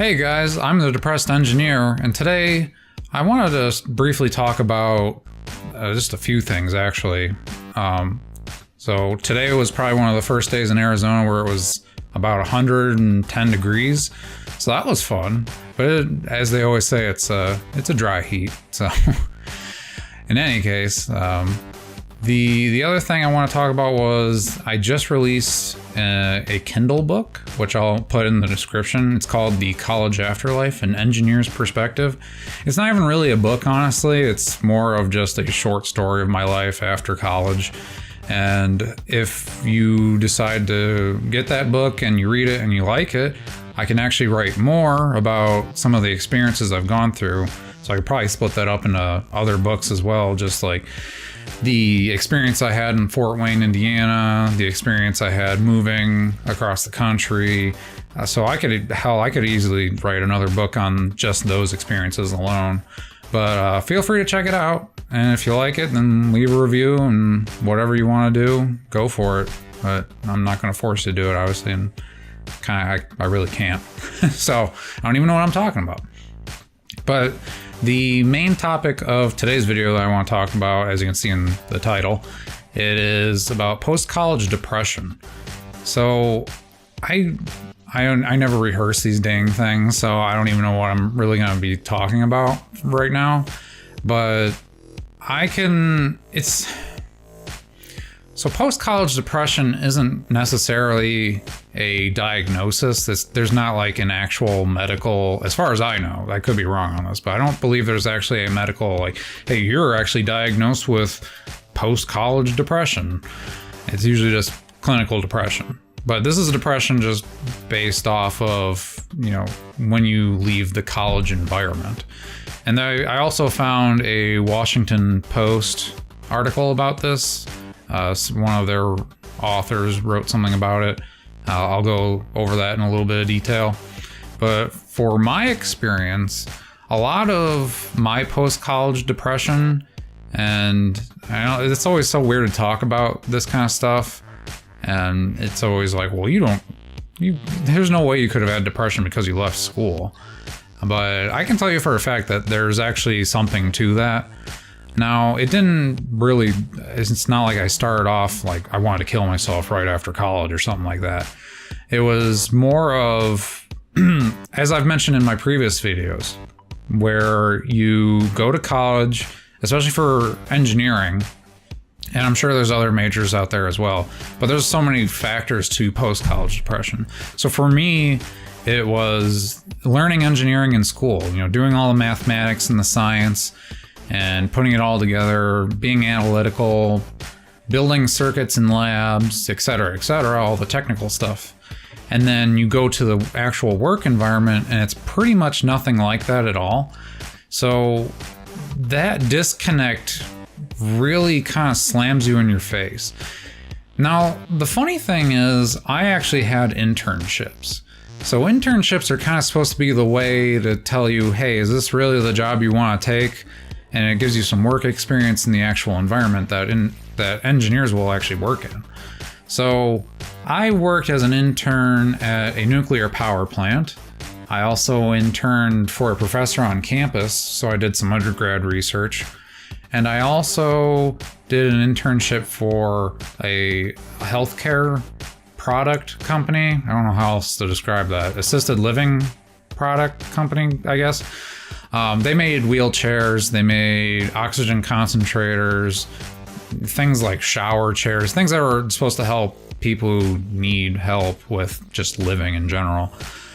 Hey guys, I'm the Depressed Engineer, and today I wanted to briefly talk about just a few things actually. So today was probably one of the first days in Arizona where it was about 110 degrees, so that was fun. But as they always say, it's a dry heat. So in any case, the other thing I want to talk about was I just released a Kindle book, which I'll put in the description. It's called The College Afterlife, An Engineer's Perspective. It's not even really a book, honestly. It's more of just a short story of my life after college. And if you decide to get that book and you read it and you like it, I can actually write more about some of the experiences I've gone through. So I could probably split that up into other books as well, just like the experience I had in Fort Wayne, Indiana, the experience I had moving across the country. So I could easily write another book on just those experiences alone. But feel free to check it out. And if you like it, then leave a review, and whatever you want to do, go for it. But I'm not going to force you to do it, obviously. And I really can't. So I don't even know what I'm talking about. But the main topic of today's video that I want to talk about, as you can see in the title, it is about post-college depression. So I never rehearse these dang things, so I don't even know what I'm really going to be talking about right now. But so post-college depression isn't necessarily a diagnosis. There's not like an actual medical, as far as I know, I could be wrong on this, but I don't believe there's actually a medical, like, hey, you're actually diagnosed with post-college depression. It's usually just clinical depression. But this is a depression just based off of, when you leave the college environment. And I also found a Washington Post article about this. One of their authors wrote something about it. I'll go over that in a little bit of detail. But for my experience, a lot of my post-college depression, and I know it's always so weird to talk about this kind of stuff, and it's always like, well, there's no way you could have had depression because you left school. But I can tell you for a fact that there's actually something to that. Now, it's not like I started off like I wanted to kill myself right after college or something like that. It was more of, as I've mentioned in my previous videos, where you go to college, especially for engineering, and I'm sure there's other majors out there as well, but there's so many factors to post-college depression. So for me, it was learning engineering in school, doing all the mathematics and the science and putting it all together, being analytical, building circuits in labs, et cetera, all the technical stuff. And then you go to the actual work environment and it's pretty much nothing like that at all. So that disconnect really kind of slams you in your face. Now, the funny thing is I actually had internships. So internships are kind of supposed to be the way to tell you, hey, is this really the job you want to take? And it gives you some work experience in the actual environment that engineers will actually work in. So I worked as an intern at a nuclear power plant. I also interned for a professor on campus, so I did some undergrad research. And I also did an internship for a healthcare product company. I don't know how else to describe that. Assisted living product company, I guess. They made wheelchairs, they made oxygen concentrators, things like shower chairs, things that were supposed to help people who need help with just living in general.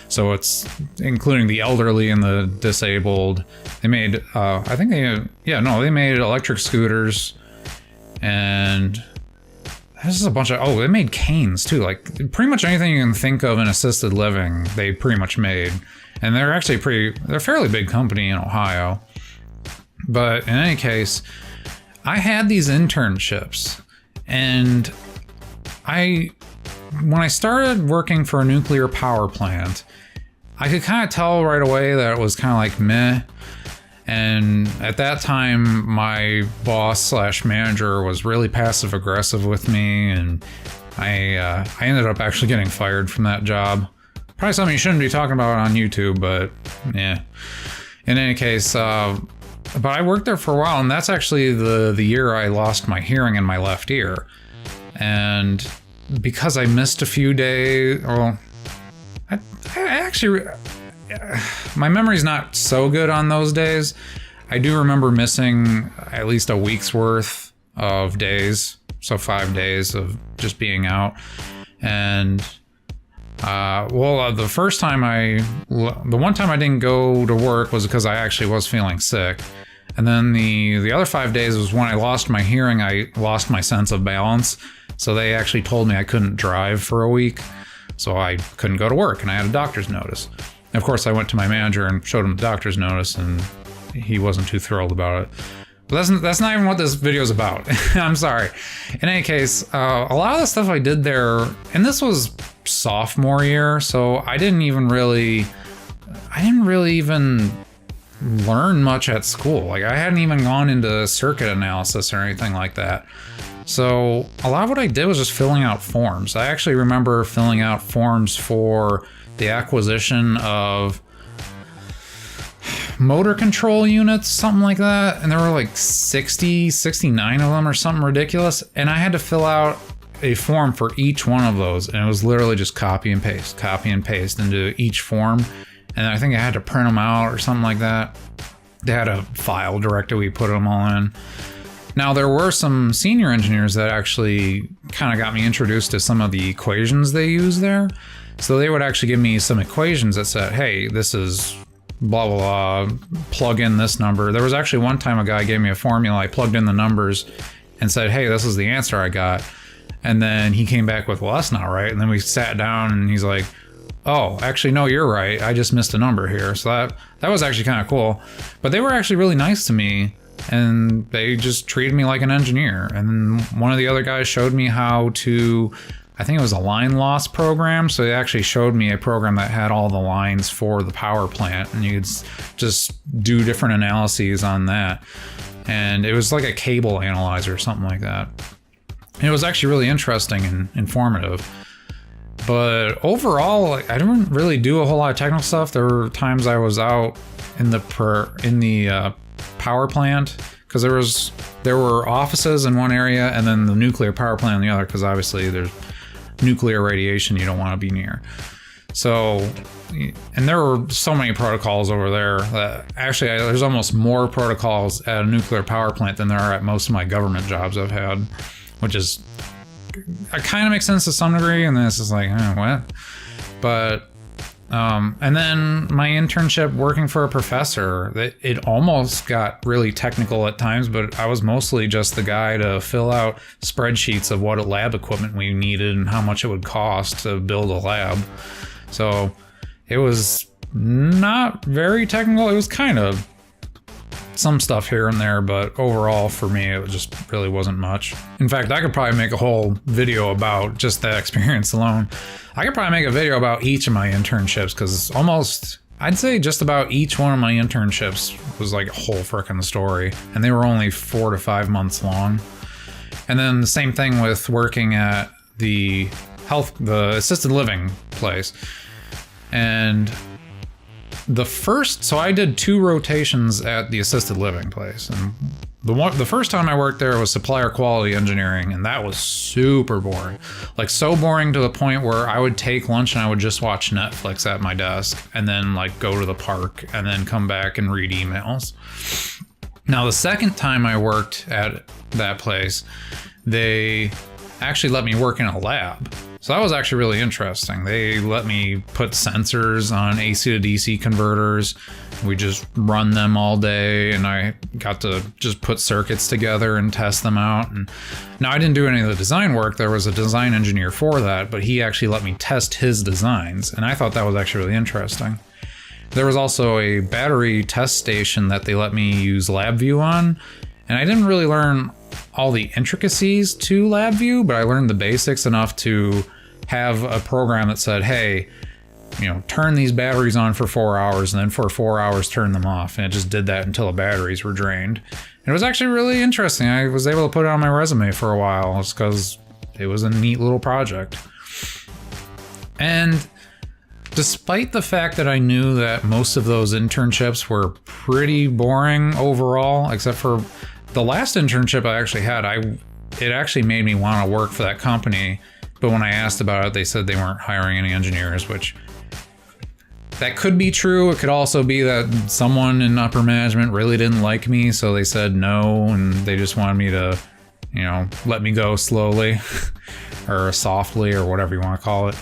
So it's including the elderly and the disabled. They made, they made electric scooters, and this is a bunch of, they made canes too. Like pretty much anything you can think of in assisted living, they pretty much made. And they're actually they're a fairly big company in Ohio. But in any case, I had these internships, and when I started working for a nuclear power plant, I could kind of tell right away that it was kind of like meh. And at that time, my boss / manager was really passive aggressive with me, and I ended up actually getting fired from that job. Probably something you shouldn't be talking about on YouTube, but yeah. In any case, but I worked there for a while, and that's actually the year I lost my hearing in my left ear. And because I missed a few days, well, I actually, my memory's not so good on those days. I do remember missing at least a week's worth of days, so 5 days of just being out. And the one time I didn't go to work was because I actually was feeling sick. And then the other 5 days was when I lost my hearing. I lost my sense of balance. So they actually told me I couldn't drive for a week. So I couldn't go to work, and I had a doctor's notice. And of course, I went to my manager and showed him the doctor's notice, and he wasn't too thrilled about it. But that's not even what this video is about. I'm sorry. In any case, a lot of the stuff I did there, and this was sophomore year, so I didn't really even learn much at school. Like, I hadn't even gone into circuit analysis or anything like that. So a lot of what I did was just filling out forms. I actually remember filling out forms for the acquisition of motor control units, something like that. And there were like 69 of them or something ridiculous. And I had to fill out a form for each one of those. And it was literally just copy and paste into each form. And I think I had to print them out or something like that. They had a file directory, we put them all in. Now, there were some senior engineers that actually kind of got me introduced to some of the equations they use there. So they would actually give me some equations that said, hey, this is blah, blah, blah, plug in this number. There was actually one time a guy gave me a formula. I plugged in the numbers and said, hey, this is the answer I got. And then he came back with, well, that's not right. And then we sat down and he's like, oh, actually, no, you're right. I just missed a number here. So that was actually kind of cool. But they were actually really nice to me. And they just treated me like an engineer. And one of the other guys showed me how to, I think it was a line loss program. So they actually showed me a program that had all the lines for the power plant. And you could just do different analyses on that. And it was like a cable analyzer or something like that. And it was actually really interesting and informative. But overall, I didn't really do a whole lot of technical stuff. There were times I was out in the power plant because there were offices in one area and then the nuclear power plant in the other, because obviously there's nuclear radiation you don't want to be near. So, and there were so many protocols over there that actually there's almost more protocols at a nuclear power plant than there are at most of my government jobs I've had, which is, it kind of makes sense to some degree, and then it's just like, what? But and then my internship working for a professor, it almost got really technical at times, but I was mostly just the guy to fill out spreadsheets of what lab equipment we needed and how much it would cost to build a lab. So it was not very technical. It was kind of some stuff here and there, but overall for me, it just really wasn't much. In fact, I could probably make a whole video about just that experience alone. I could probably make a video about each of my internships, because I'd say just about each one of my internships was like a whole frickin' story, and they were only 4 to 5 months long. And then the same thing with working at the assisted living place. And so I did 2 rotations at the assisted living place, and the first time I worked there was supplier quality engineering, and that was super boring. Like, so boring to the point where I would take lunch and I would just watch Netflix at my desk and then like go to the park and then come back and read emails. Now, the second time I worked at that place, they actually let me work in a lab. So that was actually really interesting. They let me put sensors on AC to DC converters. We just run them all day, and I got to just put circuits together and test them out. And now, I didn't do any of the design work. There was a design engineer for that, but he actually let me test his designs, and I thought that was actually really interesting. There was also a battery test station that they let me use LabVIEW on, and I didn't really learn all the intricacies to LabVIEW, but I learned the basics enough to have a program that said, hey, turn these batteries on for 4 hours, and then for 4 hours turn them off. And it just did that until the batteries were drained. And it was actually really interesting. I was able to put it on my resume for a while just because it was a neat little project. And despite the fact that I knew that most of those internships were pretty boring overall, except for the last internship I actually had, it actually made me want to work for that company. But when I asked about it, they said they weren't hiring any engineers, which that could be true. It could also be that someone in upper management really didn't like me, so they said no, and they just wanted me to, you know, let me go slowly or softly or whatever you want to call it.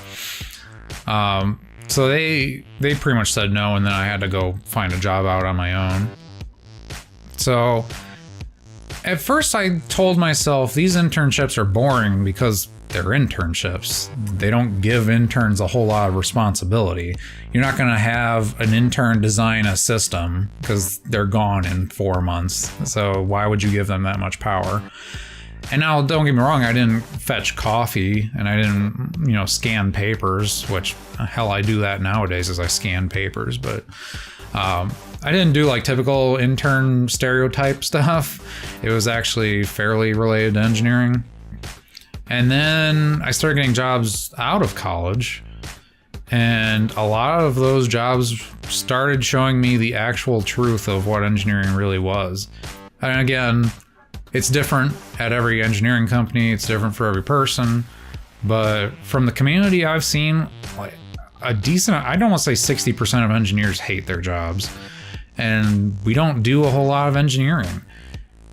So they pretty much said no, and then I had to go find a job out on my own. So at first I told myself these internships are boring because they're internships. They don't give interns a whole lot of responsibility. You're not going to have an intern design a system because they're gone in 4 months. So why would you give them that much power? And now, don't get me wrong, I didn't fetch coffee and I didn't, you know, scan papers, which hell, I do that nowadays as I scan papers, but I didn't do like typical intern stereotype stuff. It was actually fairly related to engineering. And then I started getting jobs out of college, and a lot of those jobs started showing me the actual truth of what engineering really was. And again, it's different at every engineering company. It's different for every person. But from the community I've seen, like a decent, I'd almost say 60% of engineers hate their jobs. And we don't do a whole lot of engineering.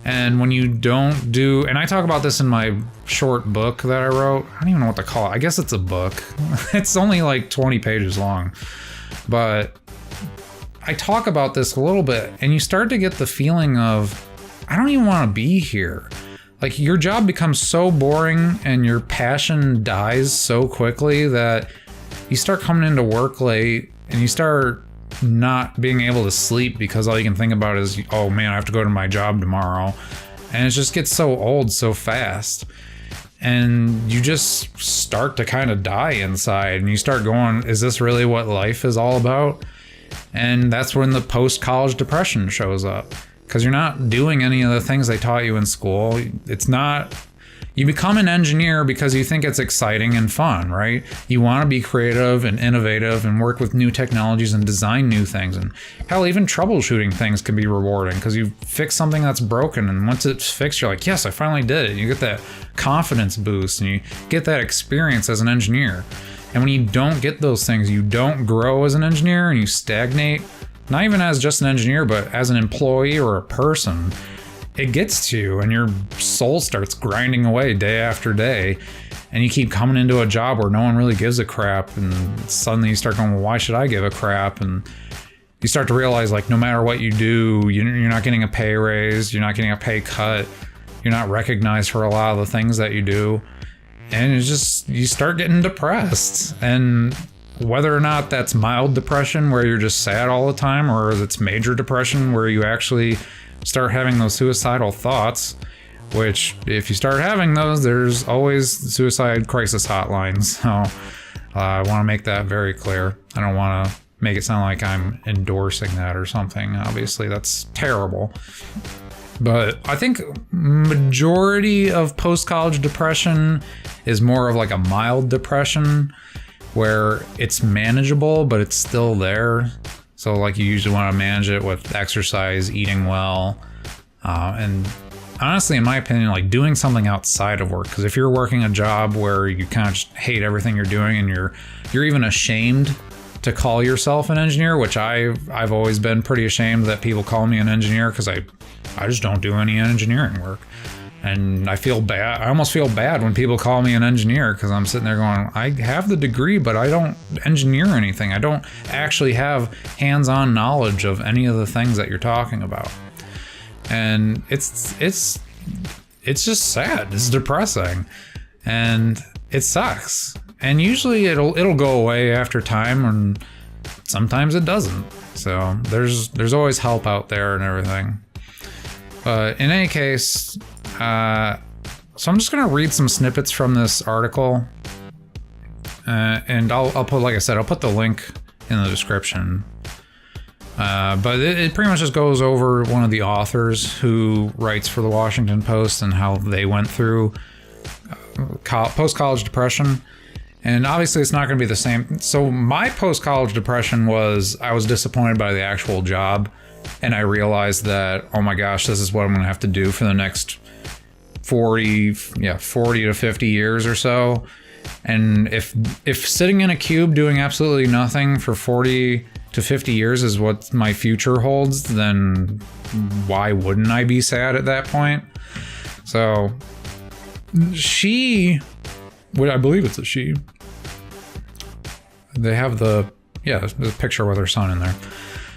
And when you don't do, and I talk about this in my short book that I wrote. I don't even know what to call it. I guess it's a book. It's only like 20 pages long. But I talk about this a little bit, and you start to get the feeling of, I don't even want to be here. Like, your job becomes so boring and your passion dies so quickly that you start coming into work late and you start not being able to sleep because all you can think about is, oh man, I have to go to my job tomorrow. And it just gets so old so fast. And you just start to kind of die inside, and you start going, is this really what life is all about? And that's when the post-college depression shows up. Because you're not doing any of the things they taught you in school. It's not, you become an engineer because you think it's exciting and fun, right? You want to be creative and innovative and work with new technologies and design new things. And hell, even troubleshooting things can be rewarding because you fix something that's broken. And once it's fixed, you're like, yes, I finally did it. You get that confidence boost and you get that experience as an engineer. And when you don't get those things, you don't grow as an engineer and you stagnate. Not even as just an engineer, but as an employee or a person, it gets to you and your soul starts grinding away day after day. And you keep coming into a job where no one really gives a crap. And suddenly you start going, well, why should I give a crap? And you start to realize, like, no matter what you do, you're not getting a pay raise. You're not getting a pay cut. You're not recognized for a lot of the things that you do. And it's just, you start getting depressed. And whether or not that's mild depression where you're just sad all the time, or it's major depression where you actually start having those suicidal thoughts, which if you start having those, there's always suicide crisis hotlines. So I want to make that very clear. I don't want to make it sound like I'm endorsing that or something. Obviously, that's terrible. But I think majority of post-college depression is more of like a mild depression, where it's manageable, but it's still there. So like, you usually want to manage it with exercise, eating well, and honestly, in my opinion, like doing something outside of work. Because if you're working a job where you kind of just hate everything you're doing and you're even ashamed to call yourself an engineer, which I've always been pretty ashamed that people call me an engineer, because I just don't do any engineering work. And I feel bad. I almost feel bad when people call me an engineer, because I'm sitting there going, I have the degree, but I don't engineer anything. I don't actually have hands-on knowledge of any of the things that you're talking about. And it's just sad. It's depressing, and it sucks. And usually it'll go away after time, and sometimes it doesn't. So there's always help out there and everything. But in any case, so I'm just going to read some snippets from this article, and I'll put, like I said, I'll put the link in the description. But it pretty much just goes over one of the authors who writes for the Washington Post and how they went through post-college depression. And obviously it's not going to be the same. So my post-college depression was I was disappointed by the actual job. And I realized that, oh my gosh, this is what I'm going to have to do for the next 40 to 50 years or so. And if sitting in a cube doing absolutely nothing for 40 to 50 years is what my future holds, then why wouldn't I be sad at that point? So I believe it's a she. They have the picture with her son in there.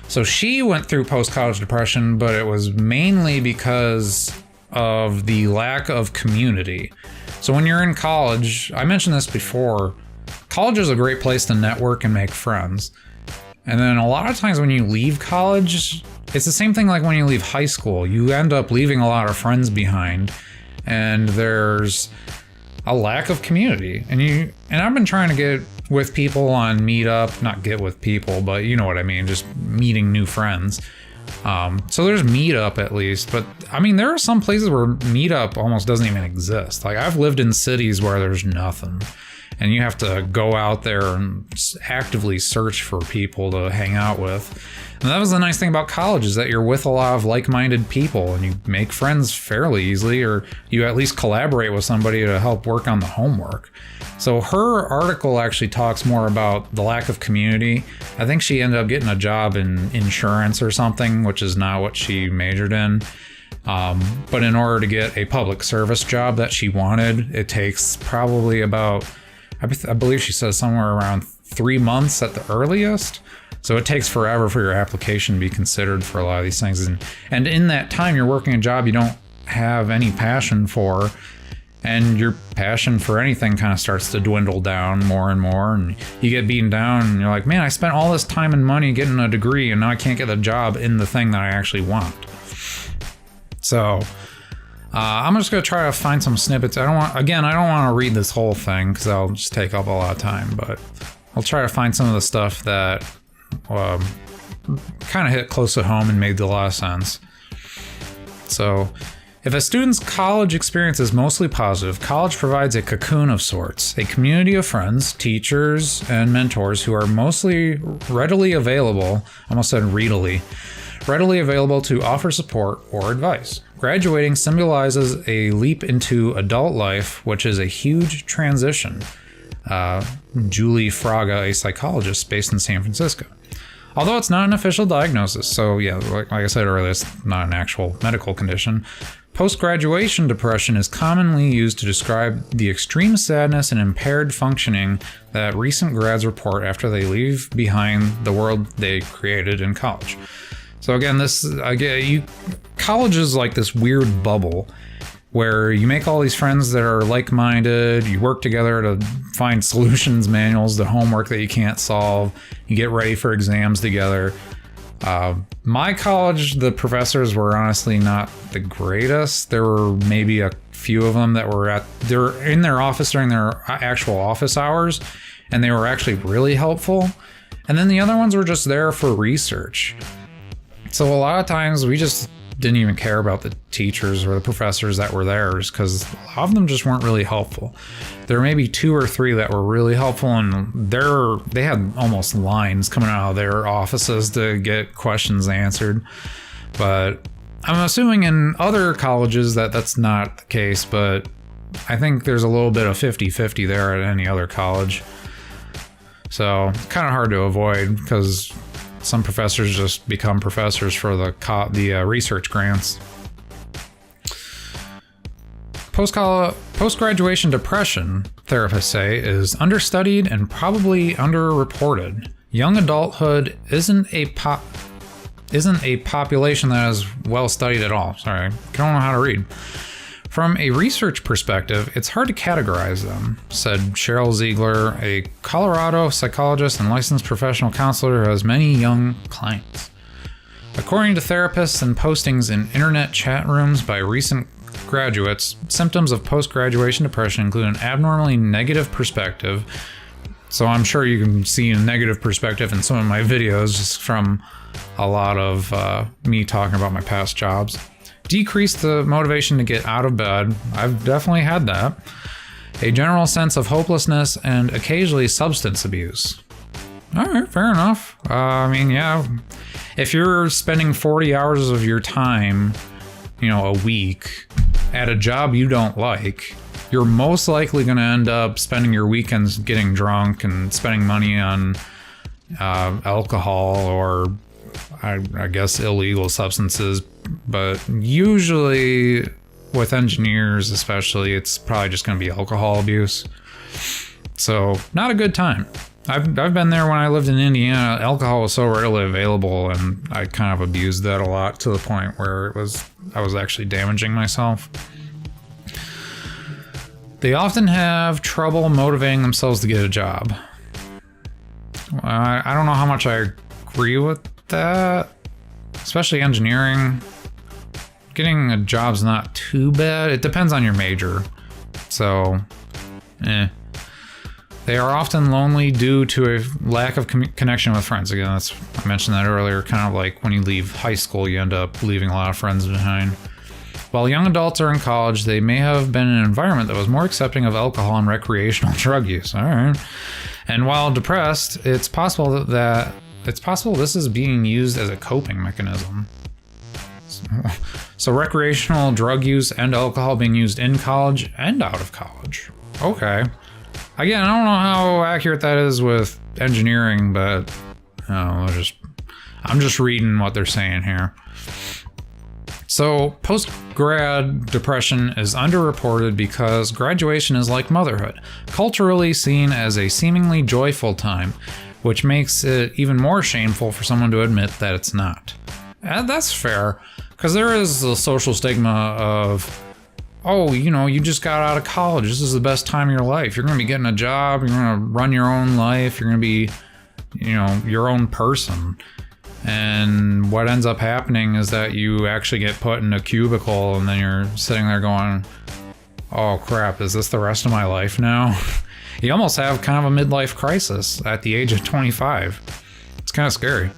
So she went through post-college depression, but it was mainly because of the lack of community. So when you're in college, I mentioned this before, college is a great place to network and make friends. And then a lot of times when you leave college, it's the same thing like when you leave high school. You end up leaving a lot of friends behind, and there's a lack of community. And I've been trying to get with people on Meetup, not get with people, but you know what I mean, just meeting new friends. So there's Meetup at least, but I mean, there are some places where Meetup almost doesn't even exist. Like I've lived in cities where there's nothing, and you have to go out there and actively search for people to hang out with. And that was the nice thing about college, is that you're with a lot of like-minded people and you make friends fairly easily, or you at least collaborate with somebody to help work on the homework. So her article actually talks more about the lack of community. I think she ended up getting a job in insurance or something, which is not what she majored in. But in order to get a public service job that she wanted, it takes probably about, I believe she says somewhere around 3 months at the earliest. So it takes forever for your application to be considered for a lot of these things. And in that time, you're working a job you don't have any passion for, and your passion for anything kind of starts to dwindle down more and more, and you get beaten down, and you're like, man, I spent all this time and money getting a degree, and now I can't get a job in the thing that I actually want. So I'm just going to try to find some snippets. I don't want to read this whole thing because I'll just take up a lot of time, but I'll try to find some of the stuff that kind of hit close to home and made a lot of sense. So, if a student's college experience is mostly positive, college provides a cocoon of sorts, a community of friends, teachers, and mentors who are mostly readily available, I almost said readily available to offer support or advice. Graduating symbolizes a leap into adult life, which is a huge transition. Julie Fraga, a psychologist based in San Francisco. Although it's not an official diagnosis, so yeah, like I said earlier, it's not an actual medical condition, post-graduation depression is commonly used to describe the extreme sadness and impaired functioning that recent grads report after they leave behind the world they created in college. So again, college is like this weird bubble where you make all these friends that are like-minded, you work together to find solutions manuals to homework that you can't solve, you get ready for exams together. My college, the professors were honestly not the greatest. There were maybe a few of them that were in their office during their actual office hours, and they were actually really helpful. And then the other ones were just there for research. So a lot of times we just didn't even care about the teachers or the professors that were there, because a lot of them just weren't really helpful. There were maybe 2 or 3 that were really helpful, and they had almost lines coming out of their offices to get questions answered. But I'm assuming in other colleges that's not the case, but I think there's a little bit of 50-50 there at any other college. So it's kind of hard to avoid, because some professors just become professors for the research grants. Post-graduation depression, therapists say, is understudied and probably underreported. Young adulthood isn't a population that is well studied at all. Sorry, I don't know how to read. From a research perspective, it's hard to categorize them, said Cheryl Ziegler, a Colorado psychologist and licensed professional counselor who has many young clients. According to therapists and postings in internet chat rooms by recent graduates, symptoms of post-graduation depression include an abnormally negative perspective. So I'm sure you can see a negative perspective in some of my videos just from a lot of me talking about my past jobs. Decrease the motivation to get out of bed. I've definitely had that. a general sense of hopelessness, and occasionally substance abuse. All right, fair enough. I mean, yeah, if you're spending 40 hours of your time, a week at a job you don't like, you're most likely going to end up spending your weekends getting drunk and spending money on alcohol or I guess illegal substances. But usually with engineers especially, it's probably just going to be alcohol abuse. So not a good time. I've been there when I lived in Indiana. Alcohol was so readily available, and I kind of abused that a lot to the point where I was actually damaging myself. They often have trouble motivating themselves to get a job. I don't know how much I agree with that, especially engineering. Getting a job's not too bad. It depends on your major. So, They are often lonely due to a lack of connection with friends. Again, I mentioned that earlier, kind of like when you leave high school, you end up leaving a lot of friends behind. While young adults are in college, they may have been in an environment that was more accepting of alcohol and recreational drug use. All right. And while depressed, it's possible this is being used as a coping mechanism. So recreational drug use and alcohol being used in college and out of college. Okay. Again, I don't know how accurate that is with engineering, but I'm just reading what they're saying here. So post-grad depression is underreported because graduation is like motherhood, culturally seen as a seemingly joyful time, which makes it even more shameful for someone to admit that it's not. And that's fair, because there is a social stigma of, oh, you just got out of college. This is the best time of your life. You're going to be getting a job. You're going to run your own life. You're going to be, your own person. And what ends up happening is that you actually get put in a cubicle and then you're sitting there going, oh crap, is this the rest of my life now? You almost have kind of a midlife crisis at the age of 25. It's kind of scary.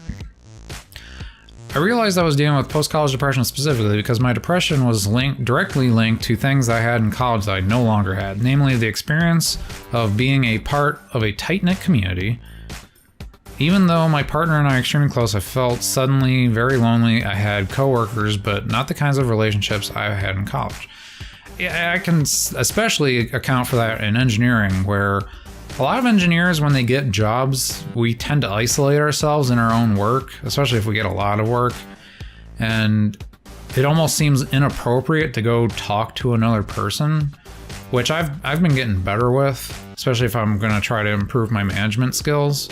I realized I was dealing with post-college depression specifically because my depression was directly linked to things I had in college that I no longer had, namely the experience of being a part of a tight-knit community. Even though my partner and I are extremely close, I felt suddenly very lonely. I had coworkers, but not the kinds of relationships I had in college. Yeah, I can especially account for that in engineering, where a lot of engineers, when they get jobs, we tend to isolate ourselves in our own work, especially if we get a lot of work. And it almost seems inappropriate to go talk to another person, which I've been getting better with, especially if I'm going to try to improve my management skills,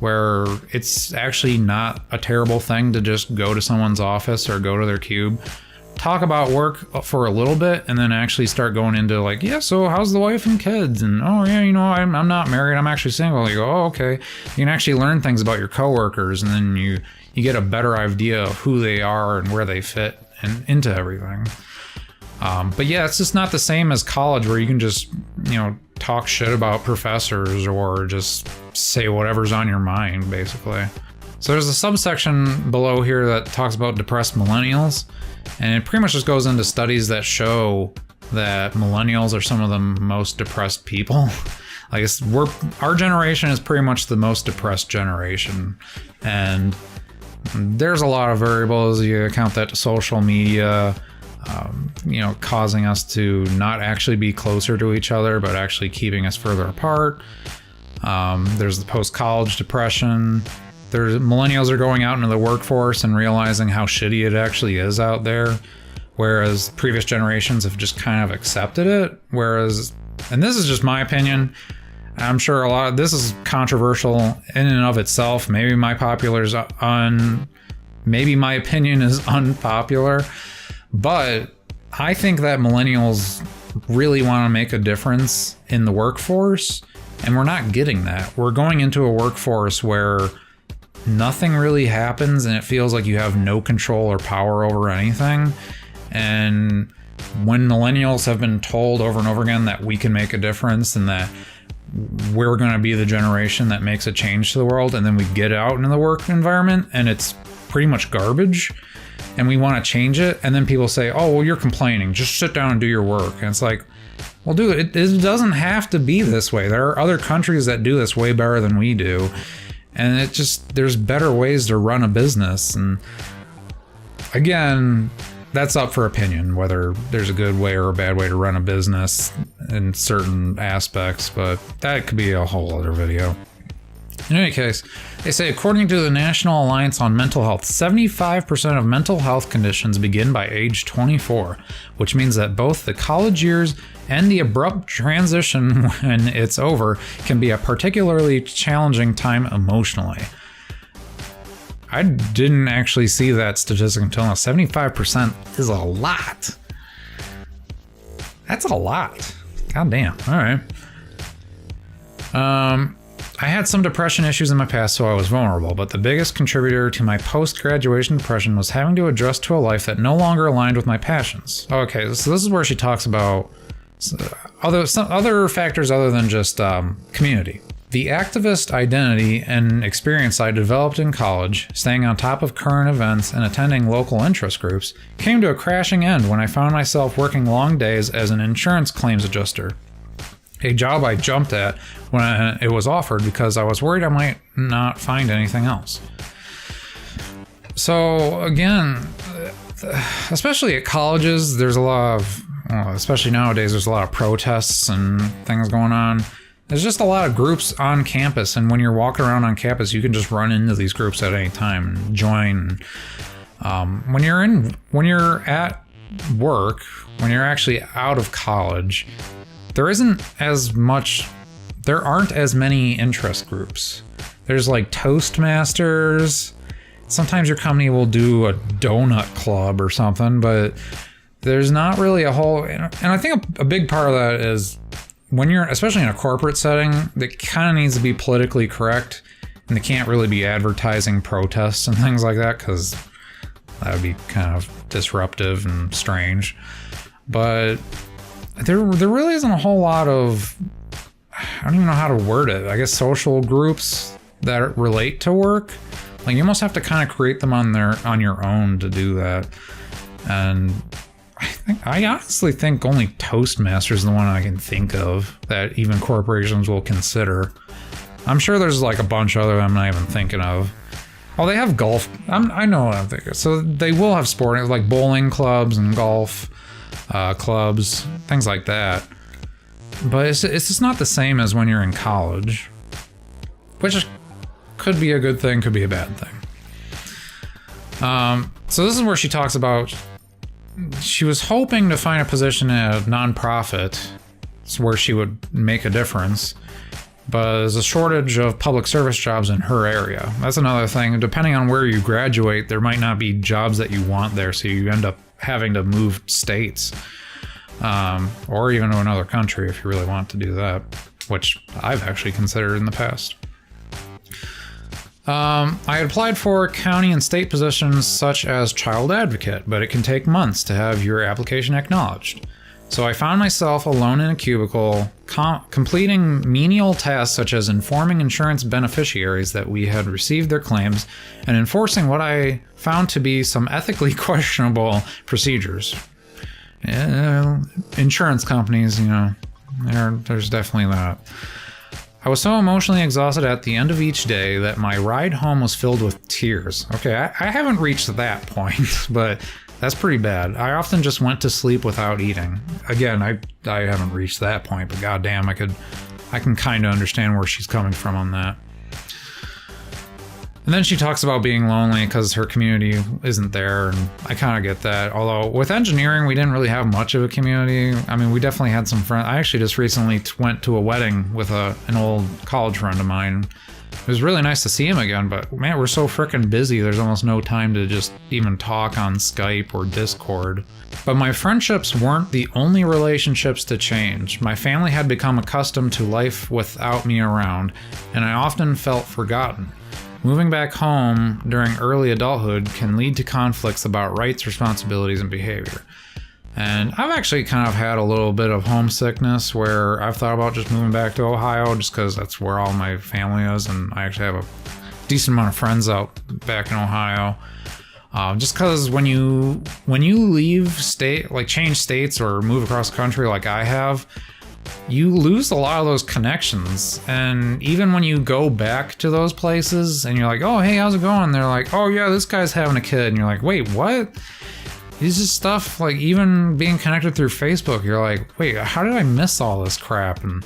where it's actually not a terrible thing to just go to someone's office or go to their cube, talk about work for a little bit, and then actually start going into like, yeah, so how's the wife and kids? And oh yeah, I'm not married, I'm actually single. You go, oh, okay. You can actually learn things about your coworkers, and then you get a better idea of who they are and where they fit and into everything. But yeah, it's just not the same as college where you can just, talk shit about professors or just say whatever's on your mind, basically. So there's a subsection below here that talks about depressed millennials, and it pretty much just goes into studies that show that millennials are some of the most depressed people. Like our generation is pretty much the most depressed generation, and there's a lot of variables. You account that to social media, causing us to not actually be closer to each other, but actually keeping us further apart. There's the post-college depression. Millennials are going out into the workforce and realizing how shitty it actually is out there, whereas previous generations have just kind of accepted it. And this is just my opinion, I'm sure this is controversial in and of itself. Maybe my opinion is unpopular, but I think that millennials really want to make a difference in the workforce, and we're not getting that. We're going into a workforce where nothing really happens and it feels like you have no control or power over anything. And when millennials have been told over and over again that we can make a difference and that we're going to be the generation that makes a change to the world, and then we get out into the work environment and it's pretty much garbage and we want to change it, and then people say, oh, well, you're complaining, just sit down and do your work. And it's like, Well, dude, it doesn't have to be this way. There are other countries that do this way better than we do. And there's better ways to run a business. And again, that's up for opinion, whether there's a good way or a bad way to run a business in certain aspects, but that could be a whole other video. In any case, they say, according to the National Alliance on Mental Health, 75% of mental health conditions begin by age 24, which means that both the college years and the abrupt transition when it's over can be a particularly challenging time emotionally. I didn't actually see that statistic until now. 75% is a lot. That's a lot. God damn. All right. I had some depression issues in my past, so I was vulnerable, but the biggest contributor to my post-graduation depression was having to adjust to a life that no longer aligned with my passions. Okay, so this is where she talks about other factors other than just community. The activist identity and experience I developed in college, staying on top of current events and attending local interest groups, came to a crashing end when I found myself working long days as an insurance claims adjuster. A job I jumped at when it was offered because I was worried I might not find anything else. So again, especially at colleges, there's a lot of, especially nowadays, there's a lot of protests and things going on. There's just a lot of groups on campus, and when you're walking around on campus, you can just run into these groups at any time and join. When you're at work, when you're actually out of college, there aren't as many interest groups. There's like Toastmasters. Sometimes your company will do a donut club or something, but there's not really a whole, and I think a big part of that is when you're, especially in a corporate setting, that kind of needs to be politically correct, and they can't really be advertising protests and things like that, because that would be kind of disruptive and strange. But there really isn't a whole lot of, I don't even know how to word it, I guess social groups that relate to work. Like, you almost have to kind of create them on your own to do that. And I honestly think only Toastmasters is the one I can think of that even corporations will consider. I'm sure there's like a bunch other I'm not even thinking of. Oh, they have golf. I know what I'm thinking. So they will have sporting, like bowling clubs and golf clubs, things like that. But it's just not the same as when you're in college, which could be a good thing, could be a bad thing. So this is where she talks about she was hoping to find a position at a nonprofit where she would make a difference, but there's a shortage of public service jobs in her area. That's another thing. Depending on where you graduate, there might not be jobs that you want there, so you end up having to move states, or even to another country if you really want to do that, which I've actually considered in the past. I had applied for county and state positions such as child advocate, but it can take months to have your application acknowledged. So I found myself alone in a cubicle, completing menial tasks such as informing insurance beneficiaries that we had received their claims and enforcing what I found to be some ethically questionable procedures. Insurance companies, there's definitely that. I was so emotionally exhausted at the end of each day that my ride home was filled with tears. Okay, I haven't reached that point, but that's pretty bad. I often just went to sleep without eating. Again, I haven't reached that point, but goddamn, I can kind of understand where she's coming from on that. And then she talks about being lonely because her community isn't there, and I kind of get that. Although with engineering, we didn't really have much of a community. I mean, we definitely had some friends. I actually just recently went to a wedding with an old college friend of mine. It was really nice to see him again, but man, we're so freaking busy. There's almost no time to just even talk on Skype or Discord. But my friendships weren't the only relationships to change. My family had become accustomed to life without me around, and I often felt forgotten. Moving back home during early adulthood can lead to conflicts about rights, responsibilities, and behavior. And I've actually kind of had a little bit of homesickness where I've thought about just moving back to Ohio just because that's where all my family is, and I actually have a decent amount of friends out back in Ohio. Just because when you leave state, like change states or move across the country like I have, you lose a lot of those connections. And even when you go back to those places and you're like, oh, hey, how's it going? They're like, oh, yeah, this guy's having a kid. And you're like, wait, what? It's just stuff like even being connected through Facebook. You're like, wait, how did I miss all this crap? And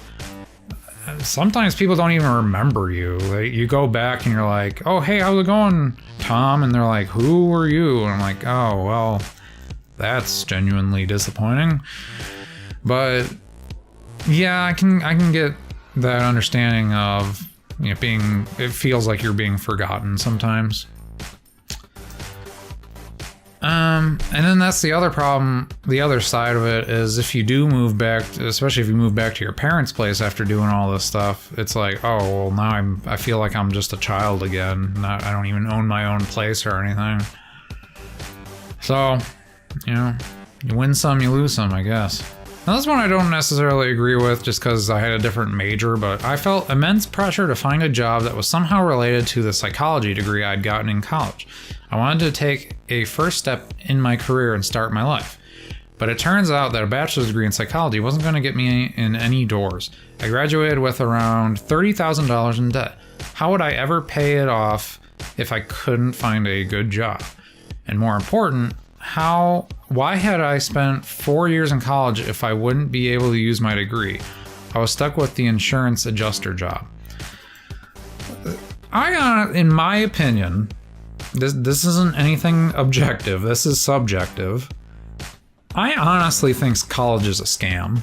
sometimes people don't even remember you. Like, you go back and you're like, oh, hey, how's it going, Tom? And they're like, who are you? And I'm like, oh, well, that's genuinely disappointing. But yeah, I can get that understanding of, you know, it feels like you're being forgotten sometimes. And then that's the other problem. The other side of it is if you do move back, especially if you move back to your parents' place after doing all this stuff, it's like, oh, well, now I feel like I'm just a child again. I don't even own my own place or anything. So, you know, you win some, you lose some, I guess. Now, this one I don't necessarily agree with just because I had a different major, but I felt immense pressure to find a job that was somehow related to the psychology degree I'd gotten in college. I wanted to take a first step in my career and start my life. But it turns out that a bachelor's degree in psychology wasn't going to get me in any doors. I graduated with around $30,000 in debt. How would I ever pay it off if I couldn't find a good job? And more important, why had I spent 4 years in college if I wouldn't be able to use my degree? I was stuck with the insurance adjuster job. In my opinion, this isn't anything objective. This is subjective. I honestly think college is a scam.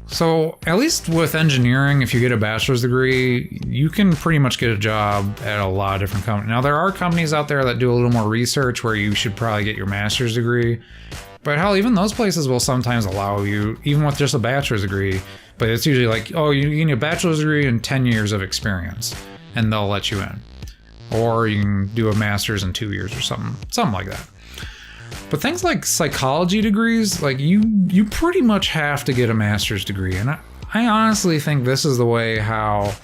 So at least with engineering, if you get a bachelor's degree, you can pretty much get a job at a lot of different companies. Now, there are companies out there that do a little more research where you should probably get your master's degree. But hell, even those places will sometimes allow you, even with just a bachelor's degree. But it's usually like, oh, you need a bachelor's degree and 10 years of experience, and they'll let you in. Or you can do a master's in 2 years or something like that. But things like psychology degrees, like you pretty much have to get a master's degree. And I honestly think this is the way how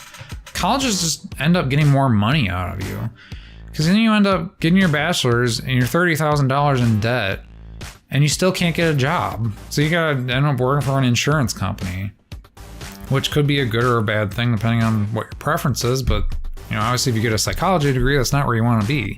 colleges just end up getting more money out of you. Because then you end up getting your bachelor's and you're $30,000 in debt and you still can't get a job. So you gotta end up working for an insurance company, which could be a good or a bad thing depending on what your preference is. But, you know, obviously if you get a psychology degree, that's not where you want to be.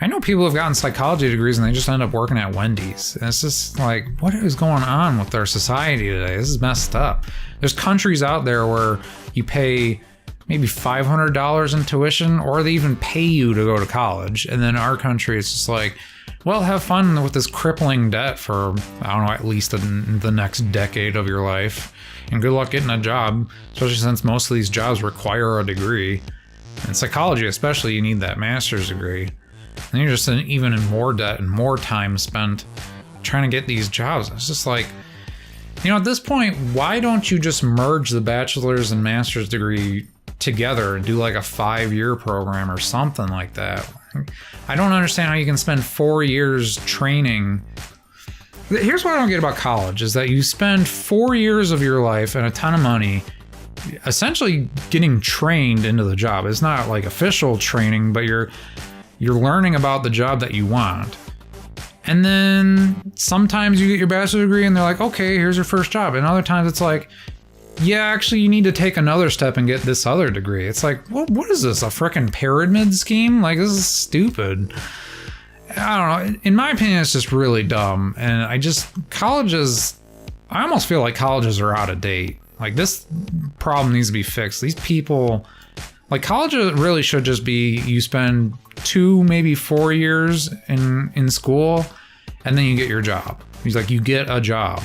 I know people have gotten psychology degrees and they just end up working at Wendy's. And it's just like, what is going on with our society today? This is messed up. There's countries out there where you pay maybe $500 in tuition, or they even pay you to go to college. And then our country, it's just like, well, have fun with this crippling debt for, I don't know, at least in the next decade of your life. And good luck getting a job, especially since most of these jobs require a degree. In psychology especially, you need that master's degree. And you're just even in more debt and more time spent trying to get these jobs. It's just like, you know, at this point, why don't you just merge the bachelor's and master's degree together and do like a 5-year program or something like that? I don't understand how you can spend 4 years training. Here's what I don't get about college is that you spend 4 years of your life and a ton of money essentially getting trained into the job. It's not like official training, but you're learning about the job that you want. And then sometimes you get your bachelor's degree and they're like, okay, here's your first job. And other times it's like, yeah, actually you need to take another step and get this other degree. It's like, what is this, a frickin' pyramid scheme? Like, this is stupid. I don't know. In my opinion, it's just really dumb. And I almost feel like colleges are out of date. Like, this problem needs to be fixed. These people, like, college really should just be you spend 2, maybe 4 years in school, and then you get your job. He's like, you get a job.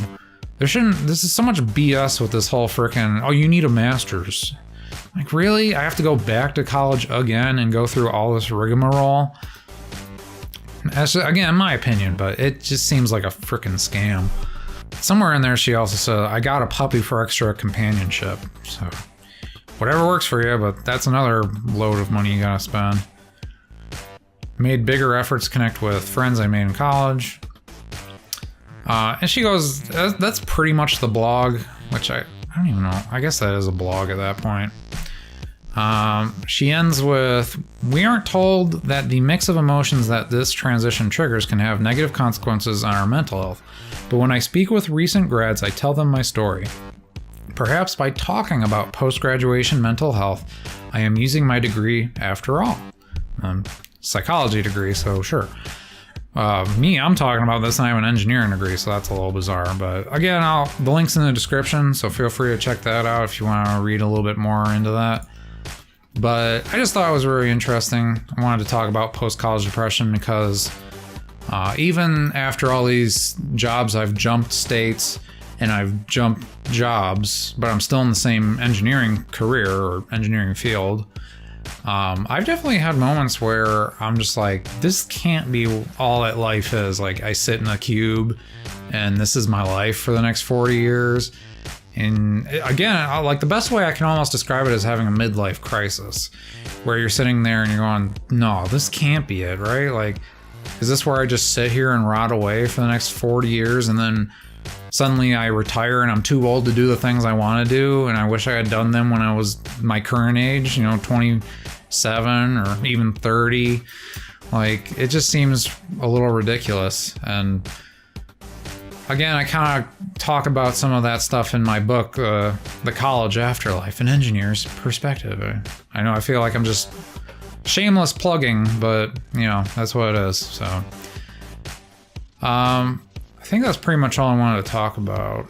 This is so much BS with this whole frickin', oh, you need a master's. Like, really? I have to go back to college again and go through all this rigmarole? That's, again, my opinion, but it just seems like a frickin' scam. Somewhere in there, she also said, I got a puppy for extra companionship. So, whatever works for you, but that's another load of money you gotta spend. Made bigger efforts to connect with friends I made in college. And she goes, that's pretty much the blog, which I don't even know. I guess that is a blog at that point. She ends with, we aren't told that the mix of emotions that this transition triggers can have negative consequences on our mental health. But when I speak with recent grads, I tell them my story. perhaps by talking about post-graduation mental health, I am using my degree after all. Psychology degree, so sure. I'm talking about this and I have an engineering degree, so that's a little bizarre. But again, the link's in the description, so feel free to check that out if you want to read a little bit more into that. But I just thought it was really interesting. I wanted to talk about post-college depression because even after all these jobs, I've jumped states and I've jumped jobs, but I'm still in the same engineering career or engineering field. I've definitely had moments where I'm just like, this can't be all that life is. Like, I sit in a cube and this is my life for the next 40 years. And again, like, the best way I can almost describe it is having a midlife crisis where you're sitting there and you're going, no, this can't be it, right? Like, is this where I just sit here and rot away for the next 40 years and then suddenly I retire and I'm too old to do the things I want to do, and I wish I had done them when I was my current age, 27 or even 30. Like, it just seems a little ridiculous. And again, I kind of talk about some of that stuff in my book, The College Afterlife, an Engineer's Perspective. I know I feel like I'm just shameless plugging, but that's what it is. So I think that's pretty much all I wanted to talk about.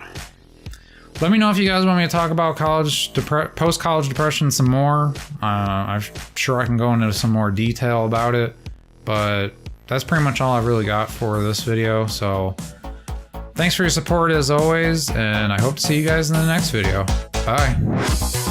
Let me know if you guys want me to talk about post-college depression some more. I'm sure I can go into some more detail about it, but that's pretty much all I've really got for this video. So thanks for your support as always, and I hope to see you guys in the next video. Bye.